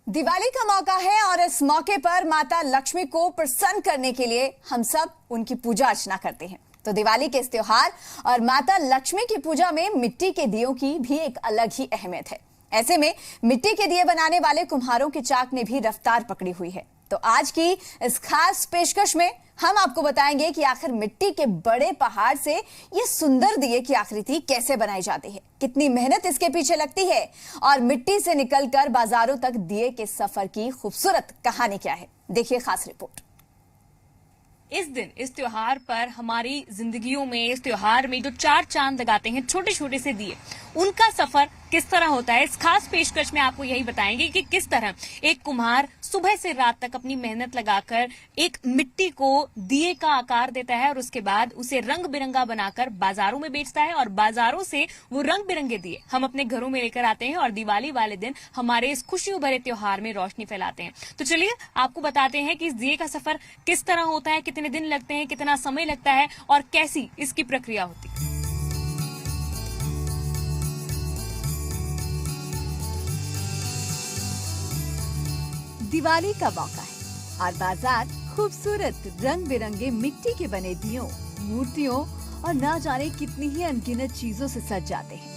दिवाली का मौका है और इस मौके पर माता लक्ष्मी को प्रसन्न करने के लिए हम सब उनकी पूजा अर्चना करते हैं। तो दिवाली के इस त्योहार और माता लक्ष्मी की पूजा में मिट्टी के दियों की भी एक अलग ही अहमियत है। ऐसे में मिट्टी के दिए बनाने वाले कुम्हारों की चाक ने भी रफ्तार पकड़ी हुई है। तो आज की इस खास पेशकश में हम आपको बताएंगे कि आखिर मिट्टी के बड़े पहाड़ से ये सुंदर दिए की आकृति कैसे बनाई जाती है, कितनी मेहनत इसके पीछे लगती है और मिट्टी से निकलकर बाजारों तक दिए के सफर की खूबसूरत कहानी क्या है। देखिए खास रिपोर्ट। इस दिन इस त्योहार पर हमारी जिंदगियों में इस त्योहार में जो चार चांद लगाते हैं छोटे छोटे से दिए, उनका सफर किस तरह होता है। इस खास पेशकश में आपको यही बताएंगे कि किस तरह एक कुम्हार सुबह से रात तक अपनी मेहनत लगाकर एक मिट्टी को दिए का आकार देता है और उसके बाद उसे रंग बिरंगा बनाकर बाजारों में बेचता है और बाजारों से वो रंग बिरंगे दिए हम अपने घरों में लेकर आते हैं और दिवाली वाले दिन हमारे इस खुशियों भरे त्योहार में रोशनी फैलाते हैं। तो चलिए आपको बताते हैं कि इस दिए का सफर किस तरह होता है, कितने दिन लगते हैं, कितना समय लगता है और कैसी इसकी प्रक्रिया होती है। दिवाली का मौका है और बाजार खूबसूरत रंग बिरंगे मिट्टी के बने दियों, मूर्तियों और ना जाने कितनी ही अनगिनत चीजों से सज जाते हैं।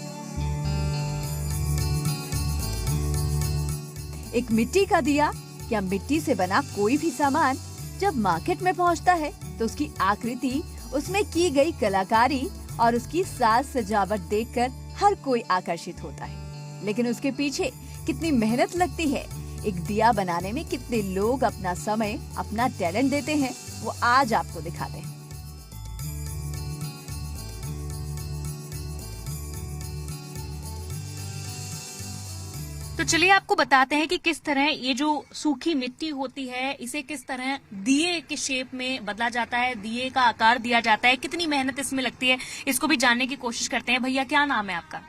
एक मिट्टी का दिया या मिट्टी से बना कोई भी सामान जब मार्केट में पहुंचता है तो उसकी आकृति, उसमें की गई कलाकारी और उसकी साज सजावट देखकर हर कोई आकर्षित होता है। लेकिन उसके पीछे कितनी मेहनत लगती है, एक दिया बनाने में कितने लोग अपना समय, अपना टैलेंट देते हैं, वो आज आपको दिखाते हैं। तो चलिए आपको बताते हैं कि किस तरह ये जो सूखी मिट्टी होती है इसे किस तरह दिए के शेप में बदला जाता है, दिए का आकार दिया जाता है, कितनी मेहनत इसमें लगती है, इसको भी जानने की कोशिश करते हैं। भैया क्या नाम है आपका?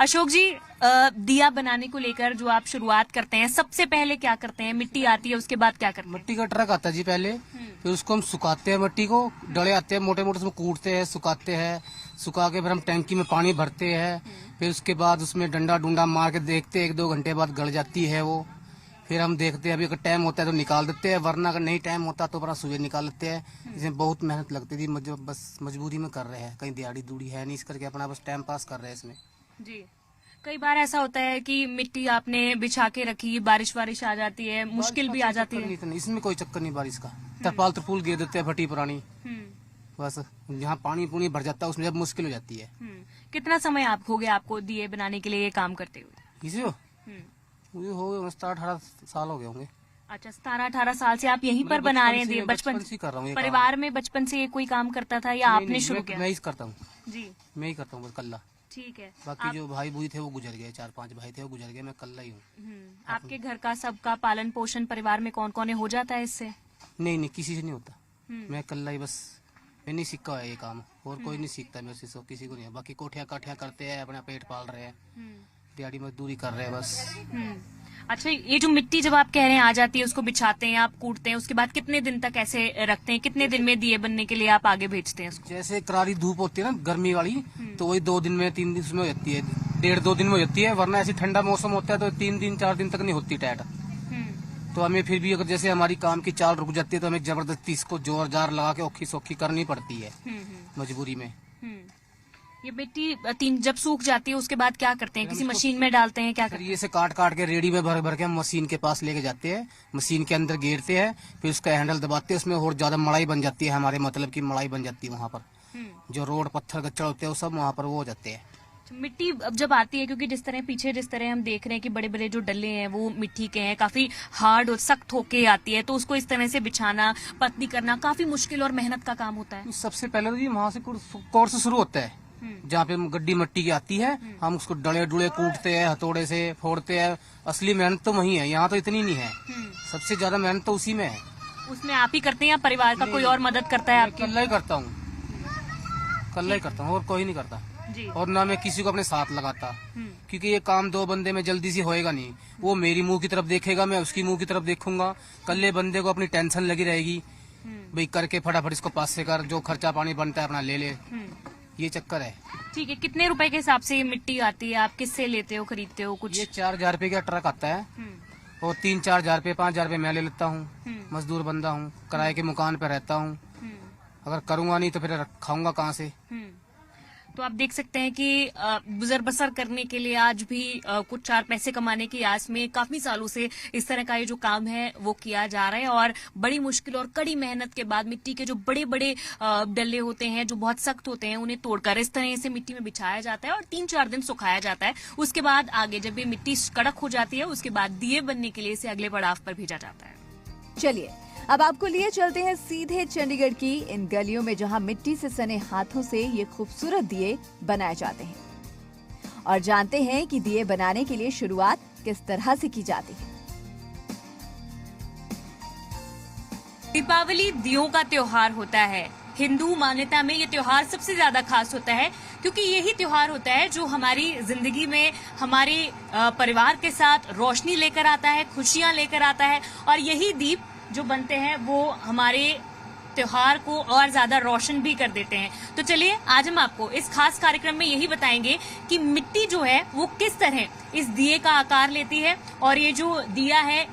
अशोक जी, दिया बनाने को लेकर जो आप शुरुआत करते हैं, सबसे पहले क्या करते हैं? मिट्टी आती है, उसके बाद क्या करते हैं? मिट्टी का ट्रक आता है जी पहले, फिर उसको हम सुखाते हैं। मिट्टी को डले आते हैं मोटे मोटे, उसमें कूटते हैं, सुखाते हैं। सुखा के फिर हम टैंकी में पानी भरते हैं। फिर उसके बाद उसमें डंडा डूंडा मार के देखते हैं, 1-2 घंटे बाद गल जाती है वो। फिर हम देखते हैं, अभी अगर टाइम होता है तो निकाल देते हैं, वरना अगर नहीं टाइम होता तो बड़ा सुबह निकाल लेते हैं। इसमें बहुत मेहनत लगती थी, बस मजबूरी में कर रहे हैं, कहीं दिहाड़ी दूड़ी है नहीं, इस करके अपना बस टाइम पास कर रहे हैं इसमें जी। कई बार ऐसा होता है कि मिट्टी आपने बिछा के रखी, बारिश आ जाती है, मुश्किल भी आ जाती है। इसमें कोई चक्कर नहीं बारिश का। तरपाल तरपूल गिर देते हैं फटी पुरानी, बस जहाँ पानी पूनी भर जाता है उसमें जब मुश्किल हो जाती है। कितना समय आप हो गया आपको दिए बनाने के लिए ये काम करते हुए? इसी मुझे हो गए 17-18 साल हो गए होंगे। अच्छा, 17-18 साल से आप यहीं पर बना रहे हैं दिए? बचपन से कर रहा हूँ। परिवार में बचपन से ये कोई काम करता था या आपने शुरू किया? मैं ही करता हूँ जी, मैं ही करता हूँ कल्ला। ठीक है। बाकी जो भाई बूई थे वो गुजर गए, 4-5 भाई थे वो गुजर गए, मैं कल्ला ही हूँ। आपके घर का सबका पालन पोषण परिवार में कौन कौन हो जाता है इससे? नहीं, किसी से नहीं होता। मैं कल्ला ही, बस मैंने नहीं सीखा है ये काम, और कोई नहीं सीखता मेरे से, किसी को नहीं है। बाकी कोठिया काठिया करते हैं, अपना पेट पाल रहे हैं, दिहाड़ी मजदूरी कर रहे हैं बस। अच्छा, ये जो मिट्टी जब आप कह रहे हैं आ जाती है, उसको बिछाते हैं, आप कूटते हैं, उसके बाद कितने दिन तक ऐसे रखते हैं? कितने दिन में दिए बनने के लिए आप आगे भेजते हैं उसको? जैसे करारी धूप होती है ना गर्मी वाली, तो वही 2 दिन में 3 दिन उसमें हो जाती है, 1.5-2 दिन में हो जाती है। वरना ऐसी ठंडा मौसम होता है तो 3 दिन 4 दिन तक नहीं होती टाइट। तो हमें फिर भी अगर जैसे हमारी काम की चाल रुक जाती है तो हमें जबरदस्ती इसको जोर जार लगा के औखी सौखी करनी पड़ती है मजबूरी में। ये मिट्टी जब सूख जाती है उसके बाद क्या करते हैं? किसी मशीन में डालते हैं? क्या करते हैं? ये से काट के रेडी में भर भर के हम मशीन के पास लेके जाते हैं, मशीन के अंदर गेरते हैं, फिर उसका हैंडल दबाते हैं, उसमें और ज्यादा मड़ाई बन जाती है, हमारे मतलब की मड़ाई बन जाती है। वहाँ पर जो रोड पत्थर गच्चर होते हैं वो सब वहाँ पर वो हो जाते हैं। मिट्टी अब जब आती है, क्योंकि जिस तरह हम देख रहे हैं कि बड़े बड़े जो डले हैं वो मिट्टी के हैं, काफी हार्ड और सख्त होके आती है, तो उसको इस तरह से बिछाना, पतली करना काफी मुश्किल और मेहनत का काम होता है। सबसे पहले तो जी वहाँ से कोर्स शुरू होता है, जहाँ पे गड्डी मिट्टी की आती है, हम उसको डले डुले कूटते हैं, हथौड़े से फोड़ते हैं। असली मेहनत तो वही है, यहाँ तो इतनी नहीं है। सबसे ज्यादा मेहनत तो उसी में है। उसमें आप ही करते हैं या परिवार का कोई और मदद करता है? आपके? कल्ला ही करता हूँ, कल्ला ही करता हूँ, और कोई नहीं करता। और ना मैं किसी को अपने साथ लगाता, क्योंकि ये काम 2 बंदे में जल्दी से होएगा नहीं। वो मेरी मुंह की तरफ देखेगा, मैं उसकी मुंह की तरफ देखूंगा। कल्ले बंदे को अपनी टेंशन लगी रहेगी, भाई करके फटाफट इसको पास से कर, जो खर्चा पानी बनता है अपना ले ले, ये चक्कर है। ठीक है, कितने रुपए के हिसाब से ये मिट्टी आती है? आप किससे लेते हो, खरीदते हो कुछ? ये 4,000 रुपए का ट्रक आता है, और 3-4 हजार रुपये 5 हजार रुपये मैं ले लेता हूँ। मजदूर बंदा हूँ, किराए के मकान पे रहता हूँ। अगर करूँगा नहीं तो फिर खाऊंगा कहाँ से। तो आप देख सकते हैं कि गुजर बसर करने के लिए आज भी कुछ 4 पैसे कमाने की आस में काफी सालों से इस तरह का ये जो काम है वो किया जा रहा है। और बड़ी मुश्किल और कड़ी मेहनत के बाद मिट्टी के जो बड़े बड़े डल्ले होते हैं जो बहुत सख्त होते हैं उन्हें तोड़कर इस तरह से मिट्टी में बिछाया जाता है और 3-4 दिन सुखाया जाता है। उसके बाद आगे जब ये मिट्टी कड़क हो जाती है उसके बाद दिए बनने के लिए इसे अगले पड़ाव पर भेजा जाता है। चलिए अब आपको लिए चलते हैं सीधे चंडीगढ़ की इन गलियों में जहां मिट्टी से सने हाथों से ये खूबसूरत दिए बनाए जाते हैं और जानते हैं कि दिए बनाने के लिए शुरुआत किस तरह से की जाती है। दीपावली दियों का त्योहार होता है। हिंदू मान्यता में ये त्योहार सबसे ज्यादा खास होता है क्योंकि यही त्योहार होता है जो हमारी जिंदगी में हमारे परिवार के साथ रोशनी लेकर आता है, खुशियां लेकर आता है और यही दीप जो बनते हैं वो हमारे त्योहार को और ज्यादा रोशन भी कर देते हैं। तो चलिए आज हम आपको इस खास कार्यक्रम में यही बताएंगे कि मिट्टी जो है वो किस तरह इस दिए का आकार लेती है और ये जो दिया है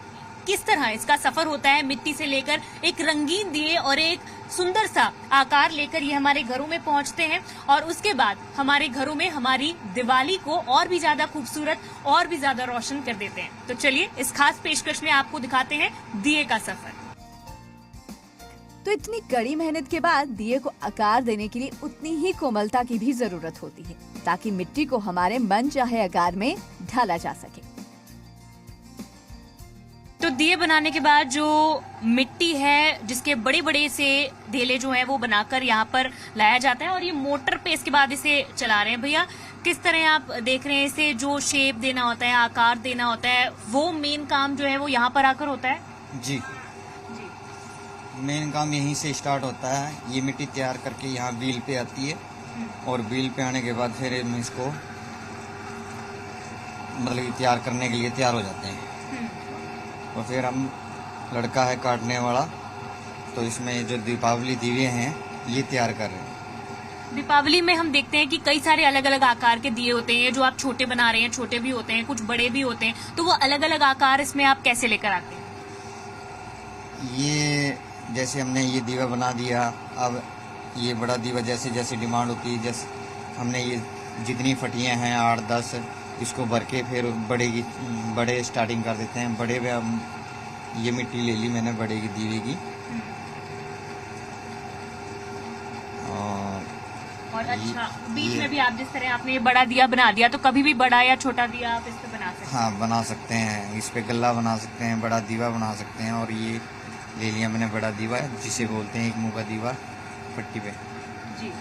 किस तरह इसका सफर होता है मिट्टी से लेकर एक रंगीन दिए और एक सुंदर सा आकार लेकर ये हमारे घरों में पहुंचते हैं और उसके बाद हमारे घरों में हमारी दिवाली को और भी ज्यादा खूबसूरत और भी ज्यादा रोशन कर देते हैं। तो चलिए इस खास पेशकश में आपको दिखाते हैं दिए का सफर। तो इतनी कड़ी मेहनत के बाद दिए को आकार देने के लिए उतनी ही कोमलता की भी जरूरत होती है ताकि मिट्टी को हमारे मन चाहे आकार में ढाला जा सके। तो दिए बनाने के बाद जो मिट्टी है जिसके बड़े बड़े से ढेले जो है वो बनाकर यहाँ पर लाया जाता है और ये मोटर पे इसके बाद इसे चला रहे हैं। भैया किस तरह आप देख रहे हैं इसे जो शेप देना होता है आकार देना होता है वो मेन काम जो है वो यहाँ पर आकर होता है? जी मेन काम यहीं से स्टार्ट होता है। ये मिट्टी तैयार करके यहाँ व्हील पे आती है और व्हील पे आने के बाद फिर हम इसको मतलब तैयार करने के लिए तैयार हो जाते हैं और फिर हम लड़का है काटने वाला तो इसमें जो दीपावली दिए हैं ये तैयार कर रहे हैं। दीपावली में हम देखते हैं कि कई सारे अलग अलग आकार के दिए होते हैं जो आप छोटे बना रहे हैं, छोटे भी होते हैं कुछ बड़े भी होते हैं, तो वो अलग अलग आकार इसमें आप कैसे लेकर आते हैं? ये जैसे हमने ये दीवा बना दिया, अब ये बड़ा दीवा जैसे जैसे डिमांड होती है जैसे हमने ये जितनी फटियां हैं 8-10 इसको भर के फिर बड़े स्टार्टिंग कर देते हैं। बड़े में ये मिट्टी ले ली मैंने बड़े की दीवे की और अच्छा बीच में भी आप जिस तरह आपने ये बड़ा दिया बना दिया तो कभी भी बड़ा या छोटा दिया आप इस पे बना सकते हैं? हाँ बना सकते हैं, इस पे गल्ला बना सकते हैं, बड़ा दीवा बना सकते हैं। और ये ले लिया मैंने बड़ा दीवा जिसे बोलते हैं एक मुंह का दीवा पट्टी पे। जी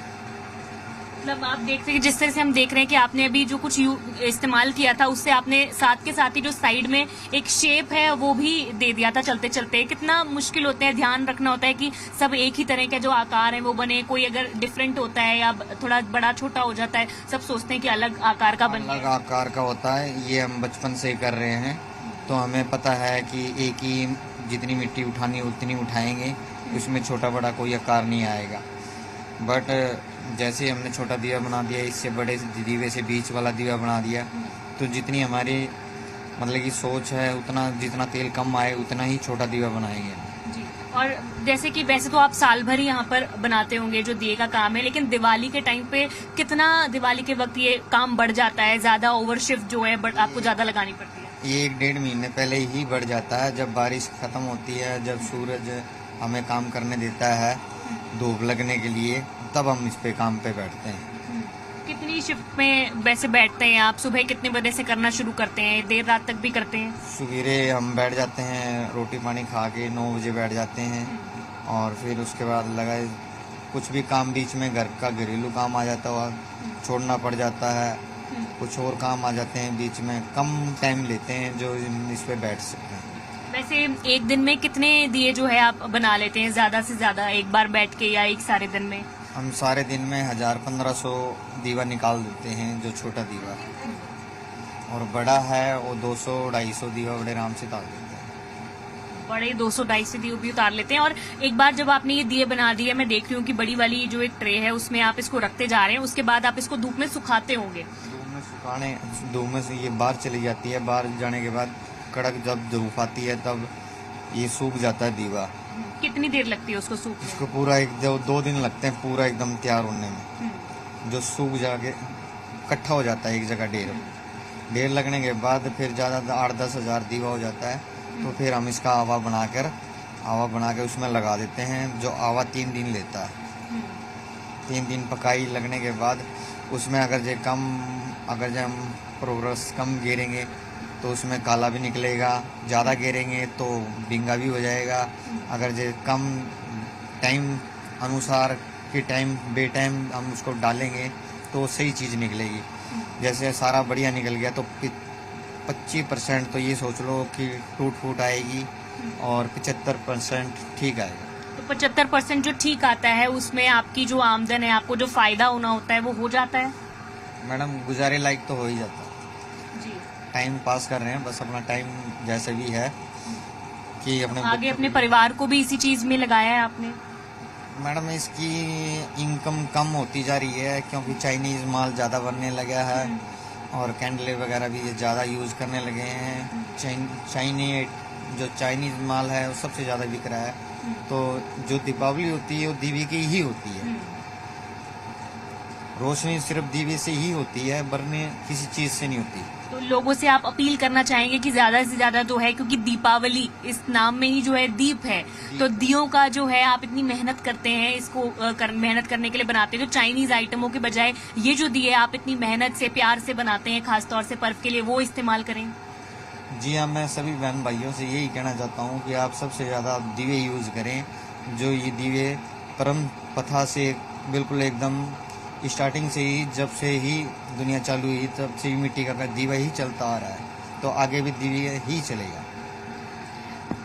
मतलब आप देखते हैं जिस तरह से हम देख रहे हैं कि आपने अभी जो कुछ इस्तेमाल किया था उससे आपने साथ के साथ ही जो साइड में एक शेप है वो भी दे दिया था चलते चलते। कितना मुश्किल होता है, ध्यान रखना होता है कि सब एक ही तरह के जो आकार है वो बने। कोई अगर डिफरेंट होता है या थोड़ा बड़ा छोटा हो जाता है सब सोचते हैं कि अलग आकार का बन अलग आकार का होता है। ये हम बचपन से ही कर रहे हैं तो हमें पता है कि एक ही जितनी मिट्टी उठानी उतनी उठाएंगे, उसमें छोटा बड़ा कोई आकार नहीं आएगा। बट जैसे हमने छोटा दिया बना दिया, इससे बड़े दीवे से बीच वाला दिया बना दिया, तो जितनी हमारी मतलब की सोच है उतना जितना तेल कम आए उतना ही छोटा दिया बनाएंगे। जी और जैसे कि वैसे तो आप साल भर ही यहाँ पर बनाते होंगे जो दिए का काम है, लेकिन दिवाली के टाइम पे कितना दिवाली के वक्त ये काम बढ़ जाता है, ज्यादा ओवरशिफ्ट जो है आपको ज्यादा लगानी पड़ती है? ये 1-1.5 महीने पहले ही बढ़ जाता है। जब बारिश खत्म होती है, जब सूरज हमें काम करने देता है धूप लगने के लिए, तब हम इस पे काम पे बैठते हैं। कितनी शिफ्ट में वैसे बैठते हैं आप? सुबह कितने बजे से करना शुरू करते हैं, देर रात तक भी करते हैं? सवेरे हम बैठ जाते हैं, रोटी पानी खा के 9 बजे बैठ जाते हैं और फिर उसके बाद लगा कुछ भी काम बीच में घर का घरेलू काम आ जाता हुआ छोड़ना पड़ जाता है, कुछ और काम आ जाते हैं बीच में, कम टाइम लेते हैं जो इस पे बैठ सकते हैं। वैसे एक दिन में कितने दिए जो है आप बना लेते हैं ज्यादा से ज्यादा, एक बार बैठ के या एक सारे दिन में? हम सारे दिन में 1000-1500 दीवा निकाल देते हैं जो छोटा दीवा, और बड़ा है वो 200-250 दीवा बड़े आराम से डाल देते हैं। बड़े 200-250 दिए भी उतार लेते हैं। और एक बार जब आपने ये दिए बना दिए, मैं देख रही हूँ कि बड़ी वाली जो एक ट्रे है उसमें आप इसको रखते जा रहे हैं, उसके बाद आप इसको धूप में सुखाते होंगे? धूप में से ये बाहर चली जाती है, बाहर जाने के बाद कड़क जब धूप आती है तब ये सूख जाता है दीवा। कितनी देर लगती है उसको सूखने इसको पूरा 2 दिन लगते हैं पूरा एकदम तैयार होने में। जो सूख जाके इकट्ठा हो जाता है एक जगह ढेर लगने के बाद फिर ज़्यादा 8-10 हज़ार दीवा हो जाता है। तो फिर हम इसका आवा बना के उसमें लगा देते हैं, जो आवा 3 दिन लेता है। 3 दिन पकाई लगने के बाद उसमें अगर जो हम प्रोग्रेस कम गिरेंगे तो उसमें काला भी निकलेगा, ज़्यादा गिरेंगे तो बिंगा भी हो जाएगा। अगर जो कम टाइम अनुसार के बे टाइम हम उसको डालेंगे तो सही चीज़ निकलेगी। जैसे सारा बढ़िया निकल गया तो 25% तो ये सोच लो कि टूट फूट आएगी और 75% ठीक आएगा। तो 75% जो ठीक आता है उसमें आपकी जो आमदन है, आपको जो फायदा होना होता है वो हो जाता है? मैडम गुजारे लायक तो हो ही जाता है जी। टाइम पास कर रहे हैं बस अपना टाइम जैसे भी है कि आगे अपने परिवार को भी इसी चीज में लगाया है आपने? मैडम इसकी इनकम कम होती जा रही है क्योंकि चाइनीज माल ज़्यादा बनने लगा है और कैंडले वगैरह भी ये ज़्यादा यूज़ करने लगे हैं। जो चाइनीज माल है वो सबसे ज़्यादा बिक रहा है। तो जो दीपावली होती है वो दीवे की ही होती है। रोशनी सिर्फ दीवे से ही होती है, वरना किसी चीज़ से नहीं होती। तो लोगों से आप अपील करना चाहेंगे कि ज्यादा से ज्यादा जो है, क्योंकि दीपावली इस नाम में ही जो है दीप है, तो दियों का जो है आप इतनी मेहनत करते हैं, इसको मेहनत करने के लिए बनाते हैं, जो चाइनीज आइटमों के बजाय ये जो दिए आप इतनी मेहनत से प्यार से बनाते हैं खासतौर से पर्व के लिए, वो इस्तेमाल करें। जी हाँ, मैं सभी बहन भाइयों से यही कहना चाहता हूँ कि आप सबसे ज़्यादा दीवे यूज़ करें। जो ये दीवे परम प्रथा से बिल्कुल एकदम स्टार्टिंग से ही, जब से ही दुनिया चालू हुई तब से ही मिट्टी का दीवा ही चलता आ रहा है, तो आगे भी दीवा ही चलेगा।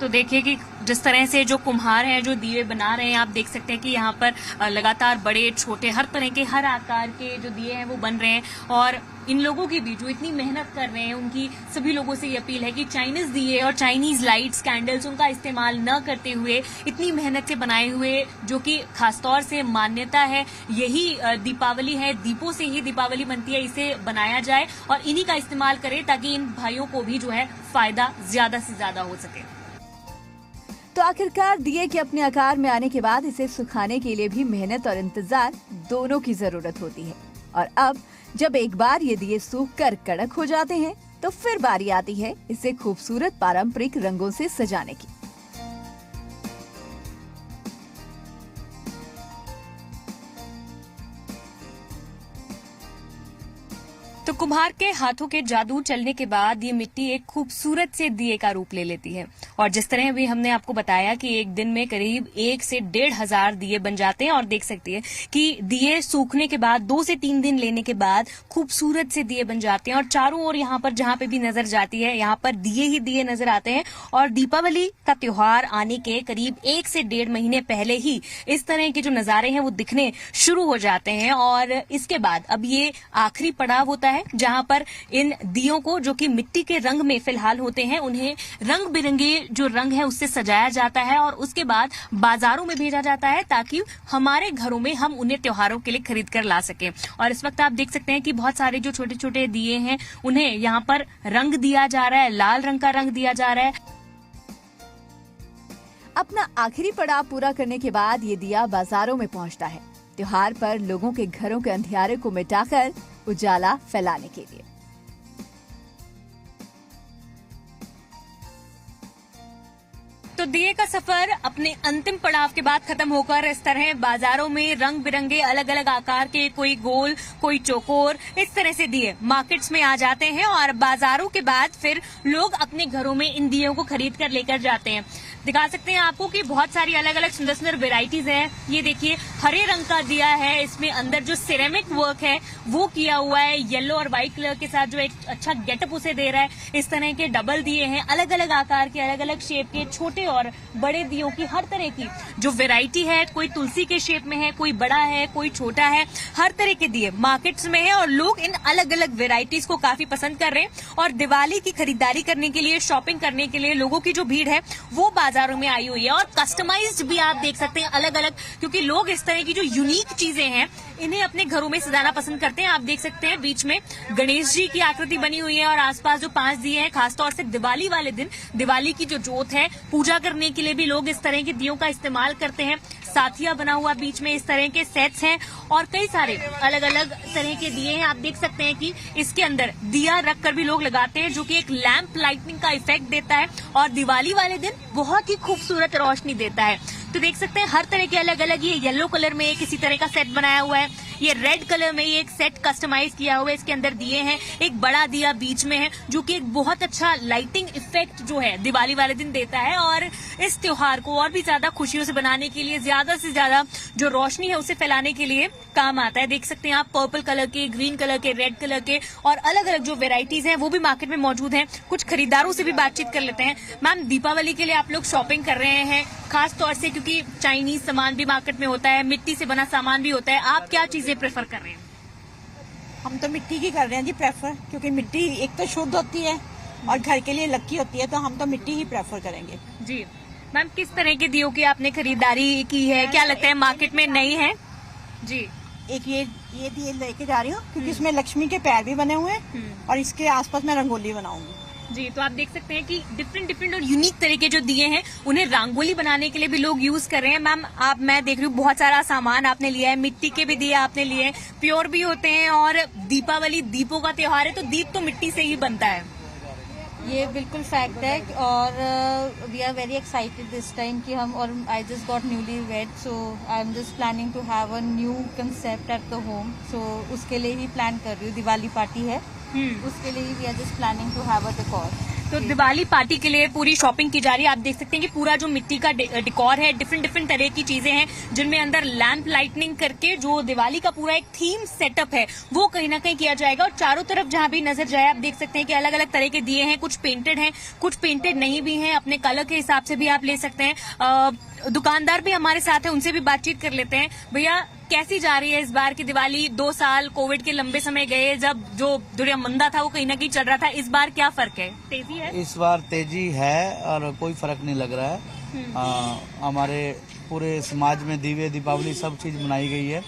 तो देखिए कि जिस तरह से जो कुम्हार हैं जो दिए बना रहे हैं, आप देख सकते हैं कि यहाँ पर लगातार बड़े छोटे हर तरह के हर आकार के जो दिए हैं वो बन रहे हैं। और इन लोगों की भी जो इतनी मेहनत कर रहे हैं, उनकी सभी लोगों से ये अपील है कि चाइनीज दिए और चाइनीज लाइट्स कैंडल्स उनका इस्तेमाल न करते हुए इतनी मेहनत से बनाए हुए, जो कि खासतौर से मान्यता है यही दीपावली है, दीपों से ही दीपावली बनती है, इसे बनाया जाए और इन्हीं का इस्तेमाल करें ताकि इन भाइयों को भी जो है फायदा ज्यादा से ज्यादा हो सके। तो आखिरकार दिए के अपने आकार में आने के बाद इसे सुखाने के लिए भी मेहनत और इंतजार दोनों की जरूरत होती है। और अब जब एक बार ये दिए सूखकर कड़क हो जाते हैं तो फिर बारी आती है इसे खूबसूरत पारंपरिक रंगों से सजाने की। तो कुम्हार के हाथों के जादू चलने के बाद ये मिट्टी एक खूबसूरत से दिए का रूप ले लेती है। और जिस तरह भी हमने आपको बताया कि एक दिन में करीब 1 से 1.5 हजार दिए बन जाते हैं। और देख सकती है कि दिए सूखने के बाद 2 से 3 दिन लेने के बाद खूबसूरत से दिए बन जाते हैं। और चारों ओर यहाँ पर जहाँ पे भी नजर जाती है, यहाँ पर दिए ही दिए नजर आते हैं। और दीपावली का त्योहार आने के करीब 1 से 1.5 महीने पहले ही इस तरह के जो नजारे हैं वो दिखने शुरू हो जाते हैं। और इसके बाद अब ये आखिरी पड़ाव होता है जहां पर इन दियों को, जो कि मिट्टी के रंग में फिलहाल होते हैं, उन्हें रंग बिरंगे जो रंग है उससे सजाया जाता है और उसके बाद बाजारों में भेजा जाता है ताकि हमारे घरों में हम उन्हें त्योहारों के लिए खरीद कर ला सकें। और इस वक्त आप देख सकते हैं कि बहुत सारे जो छोटे छोटे दिए हैं उन्हें यहाँ पर रंग दिया जा रहा है, लाल रंग का रंग दिया जा रहा है। अपना आखिरी पड़ाव पूरा करने के बाद ये दिया बाजारों में पहुंचता है, त्योहार पर लोगों के घरों के अंधियारे को मिटाकर उजाला फैलाने के लिए। तो दिए का सफर अपने अंतिम पड़ाव के बाद खत्म होकर इस तरह बाजारों में रंग बिरंगे अलग अलग आकार के, कोई गोल कोई चौकोर, इस तरह से दिए मार्केट्स में आ जाते हैं। और बाजारों के बाद फिर लोग अपने घरों में इन दियों को खरीद कर लेकर जाते हैं। दिखा सकते हैं आपको कि बहुत सारी अलग अलग सुंदर सुंदर वेराइटीज है। ये देखिए हरे रंग का दिया है, इसमें अंदर जो सिरेमिक वर्क है वो किया हुआ है, येलो और व्हाइट कलर के साथ जो एक अच्छा गेटअप उसे दे रहा है। इस तरह के डबल दिए हैं, अलग अलग आकार के, अलग अलग शेप के, छोटे और बड़े दियों की हर तरह की जो वेराइटी है, कोई तुलसी के शेप में है, कोई बड़ा है, कोई छोटा है, हर तरह के दिए मार्केट्स में है। और लोग इन अलग अलग वेराइटीज को काफी पसंद कर रहे हैं। और दिवाली की खरीदारी करने के लिए, शॉपिंग करने के लिए लोगों की जो भीड़ है वो बाजारों में आई हुई है। और कस्टमाइज्ड भी आप देख सकते हैं अलग अलग, क्योंकि लोग इस तरह की जो यूनिक चीजें हैं इन्हें अपने घरों में सजाना पसंद करते हैं। आप देख सकते हैं बीच में गणेश जी की आकृति बनी हुई है और आसपास जो 5 दिए हैं, खासतौर से दिवाली वाले दिन दिवाली की जो जोत है पूजा करने के लिए भी लोग इस तरह के दियों का इस्तेमाल करते हैं। साथिया बना हुआ बीच में इस तरह के सेट्स हैं और कई सारे अलग अलग तरह के दिए हैं। आप देख सकते हैं कि इसके अंदर दिया रख कर भी लोग लगाते हैं, जो कि एक लैंप लाइटनिंग का इफेक्ट देता है और दिवाली वाले दिन बहुत ही खूबसूरत रोशनी देता है। तो देख सकते हैं हर तरह के अलग अलग, ये येलो कलर में एक इसी तरह का सेट बनाया हुआ है, ये रेड कलर में ये एक सेट कस्टमाइज किया हुआ है। इसके अंदर दिए हैं, एक बड़ा दिया बीच में है जो कि एक बहुत अच्छा लाइटिंग इफेक्ट जो है दिवाली वाले दिन देता है और इस त्योहार को और भी ज्यादा खुशियों से बनाने के लिए, ज्यादा से ज्यादा जो रोशनी है उसे फैलाने के लिए काम आता है। देख सकते हैं आप पर्पल कलर के, ग्रीन कलर के, रेड कलर के और अलग अलग जो वेराइटीज हैं वो भी मार्केट में मौजूद हैं। कुछ खरीदारों से भी बातचीत कर लेते हैं। मैम, दीपावली के लिए आप लोग शॉपिंग कर रहे हैं, खास तौर से क्योंकि चाइनीज सामान भी मार्केट में होता है, मिट्टी से बना सामान भी होता है, आप क्या चीजें प्रेफर कर रहे हैं? हम तो मिट्टी की कर रहे हैं जी प्रेफर, क्योंकि मिट्टी एक तो शुद्ध होती है और घर के लिए लक्की होती है, तो हम तो मिट्टी ही प्रेफर करेंगे जी। मैम, किस तरह के दियों की आपने खरीदारी की है? क्या लगता है मार्केट में नई है? जी, एक ये दिए लेके जा रही हूँ क्योंकि इसमें लक्ष्मी के पैर भी बने हुए हैं और इसके आसपास मैं रंगोली बनाऊंगी जी। तो आप देख सकते हैं कि डिफरेंट और यूनिक तरह के जो दिए हैं उन्हें रंगोली बनाने के लिए भी लोग यूज कर रहे हैं। मैम, मैं देख रही हूँ बहुत सारा सामान आपने लिया है, मिट्टी के भी दिए आपने लिए हैं, प्योर भी होते हैं और दीपावली दीपों का त्योहार है तो दीप तो मिट्टी से ही बनता है। ये बिल्कुल फैक्ट है और we are very excited this time कि हम, और I just got newly wed so I am just planning to have a new concept at the home, सो उसके लिए ही प्लान कर रही हूँ। दिवाली पार्टी है, उसके लिए we are just planning to have a decor. तो दिवाली पार्टी के लिए पूरी शॉपिंग की जा रही है। आप देख सकते हैं कि पूरा जो मिट्टी का डिकॉर है, डिफरेंट तरह की चीजें हैं जिनमें अंदर लैंप लाइटनिंग करके जो दिवाली का पूरा एक थीम सेटअप है वो कहीं ना कहीं किया जाएगा। और चारों तरफ जहां भी नजर जाए आप देख सकते हैं कि अलग अलग तरह के दिए हैं, कुछ पेंटेड हैं, कुछ पेंटेड नहीं भी हैं, अपने कलर के हिसाब से भी आप ले सकते हैं। दुकानदार भी हमारे साथ हैं, उनसे भी बातचीत कर लेते हैं। भैया, कैसी जा रही है इस बार की दिवाली? 2 साल कोविड के लंबे समय गए, जब जो दुनिया मंदा था वो कहीं ना कहीं चल रहा था, इस बार क्या फर्क है? तेजी है इस बार? तेजी है और कोई फर्क नहीं लग रहा है। हमारे पूरे समाज में दिव्य दीपावली सब चीज मनाई गई है,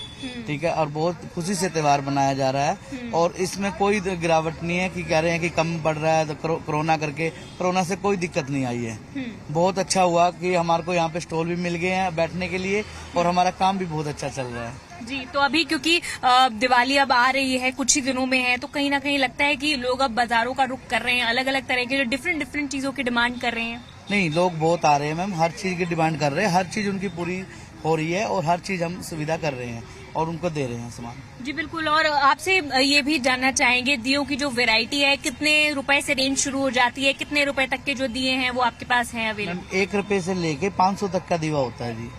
ठीक है, और बहुत खुशी से त्योहार मनाया जा रहा है और इसमें कोई गिरावट नहीं है कि कह रहे हैं कि कम बढ़ रहा है तो कोरोना करके। कोरोना से कोई दिक्कत नहीं आई है। बहुत अच्छा हुआ कि हमारे को यहाँ पे स्टॉल भी मिल गए हैं बैठने के लिए और हमारा काम भी बहुत अच्छा चल रहा है जी। तो अभी क्योंकि दिवाली अब आ रही है, कुछ ही दिनों में है, तो कहीं ना कहीं लगता है कि लोग अब बाजारों का रुख कर रहे हैं, अलग अलग तरह के जो डिफरेंट चीजों की डिमांड कर रहे हैं। नहीं, लोग बहुत आ रहे हैं मैम, हर चीज की डिमांड कर रहे हैं, हर चीज उनकी पूरी हो रही है और हर चीज हम सुविधा कर रहे हैं और उनको दे रहे हैं सामान। जी बिल्कुल। और आपसे ये भी जानना चाहेंगे, दियों की जो वैरायटी है, कितने रुपए से रेंज शुरू हो जाती है, कितने रुपए तक के जो दिए हैं वो आपके पास हैं अवेलेबल? 1 रुपए से लेके 500 तक का दीवा होता है जी।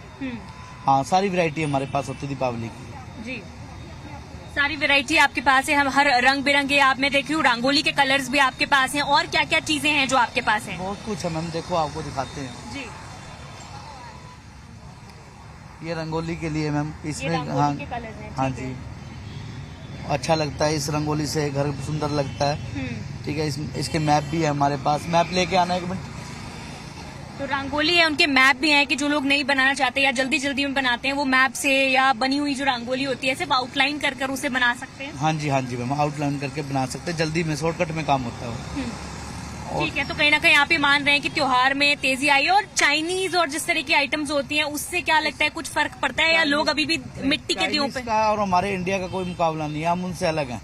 हाँ, सारी वैरायटी हमारे पास होती है दीपावली की जी। सारी वैरायटी आपके पास है, हम हर रंग बिरंगे, आप मैं देख रही हूँ रंगोली के कलर्स भी आपके पास हैं। और क्या क्या चीजें हैं जो आपके पास हैं? बहुत कुछ है मैम, देखो आपको दिखाते हैं जी। ये रंगोली के लिए मैम, इसमें रंगोली के कलर्स हैं, हाँ ठीक है। जी, अच्छा लगता है, इस रंगोली से घर सुंदर लगता है, ठीक है। इसके मैप भी है हमारे पास, मैप लेके आना है 1 मिनट। तो रंगोली है, उनके मैप भी हैं कि जो लोग नहीं बनाना चाहते या जल्दी में बनाते हैं वो मैप से या बनी हुई जो रंगोली होती है सिर्फ आउटलाइन कर उसे बना सकते हैं। हाँ जी मैम, आउटलाइन करके बना सकते हैं, जल्दी में शॉर्टकट में काम होता है। ठीक है। तो कहीं ना कहीं आप ये मान रहे हैं कि त्योहार में तेजी आई है और चाइनीज और जिस तरह की आइटम्स होती हैं उससे क्या लगता है कुछ फर्क पड़ता है या लोग अभी भी मिट्टी के दियों पे? और हमारे इंडिया का कोई मुकाबला नहीं है, हम उनसे अलग हैं।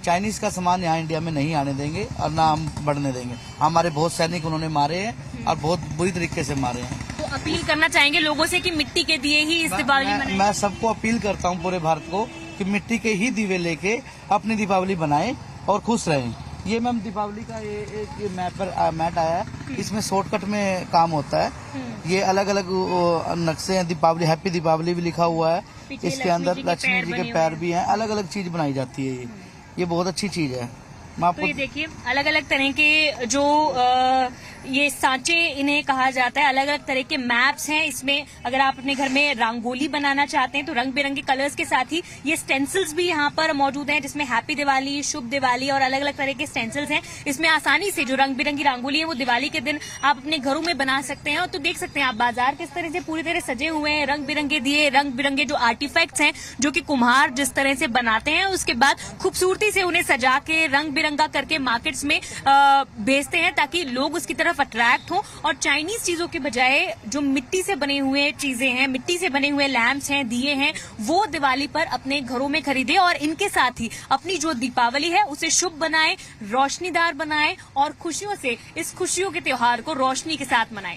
चाइनीज का सामान यहाँ इंडिया में नहीं आने देंगे और ना हम बढ़ने देंगे। हमारे बहुत सैनिक उन्होंने मारे हैं और बहुत बुरी तरीके से मारे हैं। तो अपील करना चाहेंगे लोगों से कि मिट्टी के दिए ही इस दीपावली मनाएं? मैं सबको अपील करता हूँ पूरे भारत को कि मिट्टी के ही दीवे लेके अपनी दीपावली बनाएं और खुश रहें। ये मैम दीपावली का ये मैट आया है, इसमें शॉर्टकट में काम होता है। ये अलग अलग नक्शे हैं, दीपावली हैप्पी दीपावली भी लिखा हुआ है, इसके अंदर लक्ष्मी जी के पैर भी हैं, अलग अलग चीज बनाई जाती है। ये बहुत अच्छी चीज है। मैं आपको तो ये देखिए अलग अलग तरह के जो ये सांचे इन्हें कहा जाता है। अलग अलग तरह के मैप्स हैं इसमें। अगर आप अपने घर में रंगोली बनाना चाहते हैं तो रंग बिरंगे कलर्स के साथ ही ये स्टेंसिल्स भी यहाँ पर मौजूद हैं, जिसमें हैप्पी दिवाली, शुभ दिवाली और अलग अलग तरह के स्टेंसिल्स हैं। इसमें आसानी से जो रंग बिरंगी रंगोली है वो दिवाली के दिन आप अपने घरों में बना सकते हैं। और तो देख सकते हैं आप बाजार किस तरह से पूरी तरह सजे हुए हैं। रंग बिरंगे दिए, रंग बिरंगे जो आर्टिफैक्ट्स हैं जो कि कुम्हार जिस तरह से बनाते हैं, उसके बाद खूबसूरती से उन्हें सजा के रंग बिरंगा करके मार्केट्स में बेचते हैं ताकि लोग उसकी तरफ अट्रैक्ट हो। और चाइनीज चीजों के बजाय जो मिट्टी से बने हुए चीजें हैं, मिट्टी से बने हुए लैंप्स हैं, दिए हैं, वो दिवाली पर अपने घरों में खरीदे और इनके साथ ही अपनी जो दीपावली है उसे शुभ बनाएं, रोशनीदार बनाएं और खुशियों से इस खुशियों के त्योहार को रोशनी के साथ मनाएं।